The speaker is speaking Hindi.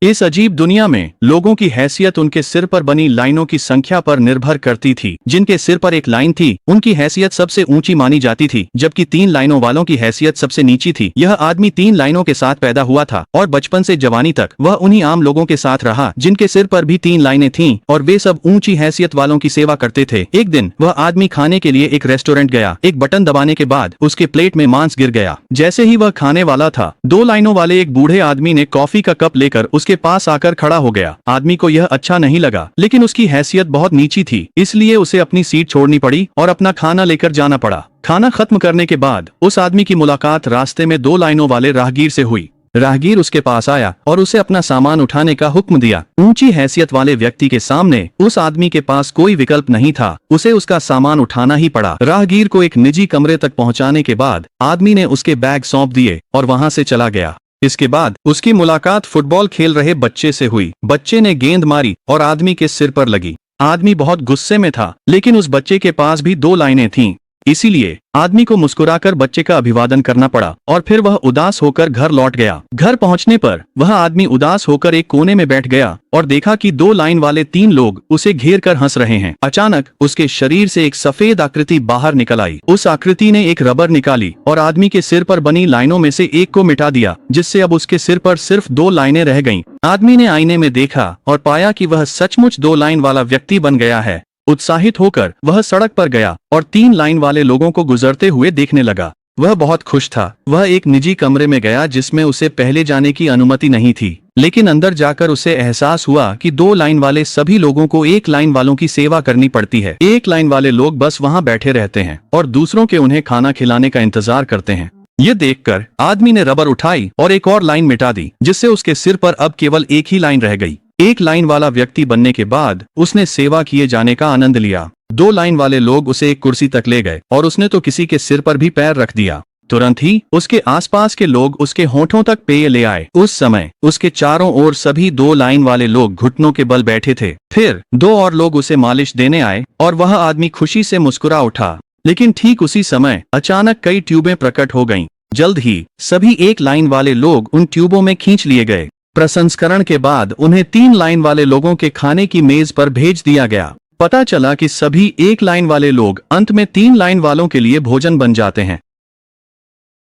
इस अजीब दुनिया में लोगों की हैसियत उनके सिर पर बनी लाइनों की संख्या पर निर्भर करती थी। जिनके सिर पर एक लाइन थी उनकी हैसियत सबसे ऊंची मानी जाती थी, जबकि 3 लाइनों वालों की हैसियत सबसे नीची थी। यह आदमी 3 लाइनों के साथ पैदा हुआ था और बचपन से जवानी तक वह उन्हीं आम लोगों के साथ रहा जिनके सिर पर भी 3 लाइनें थीं और वे सब ऊंची हैसियत वालों की सेवा करते थे। एक दिन वह आदमी खाने के लिए एक रेस्टोरेंट गया। एक बटन दबाने के बाद उसके प्लेट में मांस गिर गया। जैसे ही वह खाने वाला था, 2 लाइनों वाले एक बूढ़े आदमी ने कॉफी का कप लेकर उसके पास आकर खड़ा हो गया। आदमी को यह अच्छा नहीं लगा, लेकिन उसकी हैसियत बहुत नीची थी, इसलिए उसे अपनी सीट छोड़नी पड़ी और अपना खाना लेकर जाना पड़ा। खाना खत्म करने के बाद उस आदमी की मुलाकात रास्ते में 2 लाइनों वाले राहगीर से हुई। राहगीर उसके पास आया और उसे अपना सामान उठाने का हुक्म दिया। ऊंची हैसियत वाले व्यक्ति के सामने उस आदमी के पास कोई विकल्प नहीं था, उसे उसका सामान उठाना ही पड़ा। राहगीर को एक निजी कमरे तक पहुंचाने के बाद आदमी ने उसके बैग सौंप दिए और वहां से चला गया। इसके बाद उसकी मुलाकात फुटबॉल खेल रहे बच्चे से हुई। बच्चे ने गेंद मारी और आदमी के सिर पर लगी। आदमी बहुत गुस्से में था, लेकिन उस बच्चे के पास भी 2 लाइनें थीं, इसीलिए आदमी को मुस्कुराकर बच्चे का अभिवादन करना पड़ा और फिर वह उदास होकर घर लौट गया। घर पहुंचने पर वह आदमी उदास होकर एक कोने में बैठ गया और देखा कि 2 लाइन वाले 3 लोग उसे घेर कर हंस रहे हैं। अचानक उसके शरीर से एक सफेद आकृति बाहर निकल आई। उस आकृति ने एक रबर निकाली और आदमी के सिर पर बनी लाइनों में से एक को मिटा दिया, जिससे अब उसके सिर पर सिर्फ 2 लाइनें रह गईं। आदमी ने आईने में देखा और पाया कि वह सचमुच 2 लाइन वाला व्यक्ति बन गया है। उत्साहित होकर वह सड़क पर गया और 3 लाइन वाले लोगों को गुजरते हुए देखने लगा। वह बहुत खुश था। वह एक निजी कमरे में गया जिसमें उसे पहले जाने की अनुमति नहीं थी, लेकिन अंदर जाकर उसे एहसास हुआ कि 2 लाइन वाले सभी लोगों को 1 लाइन वालों की सेवा करनी पड़ती है। 1 लाइन वाले लोग बस वहां बैठे रहते हैं और दूसरों के उन्हें खाना खिलाने का इंतजार करते हैं। ये देखकर आदमी ने रबर उठाई और एक और लाइन मिटा दी, जिससे उसके सिर पर अब केवल एक ही लाइन रह गई। 1 लाइन वाला व्यक्ति बनने के बाद उसने सेवा किए जाने का आनंद लिया। 2 लाइन वाले लोग उसे एक कुर्सी तक ले गए और उसने तो किसी के सिर पर भी पैर रख दिया। तुरंत ही उसके आसपास के लोग उसके होठों तक पेय ले आए। उस समय उसके चारों ओर सभी 2 लाइन वाले लोग घुटनों के बल बैठे थे। फिर 2 और लोग उसे मालिश देने आए और वह आदमी खुशी से मुस्कुरा उठा। लेकिन ठीक उसी समय अचानक कई ट्यूबें प्रकट हो गईं। जल्द ही सभी 1 लाइन वाले लोग उन ट्यूबों में खींच लिए गए। प्रसंस्करण के बाद उन्हें 3 लाइन वाले लोगों के खाने की मेज पर भेज दिया गया। पता चला कि सभी 1 लाइन वाले लोग अंत में 3 लाइन वालों के लिए भोजन बन जाते हैं।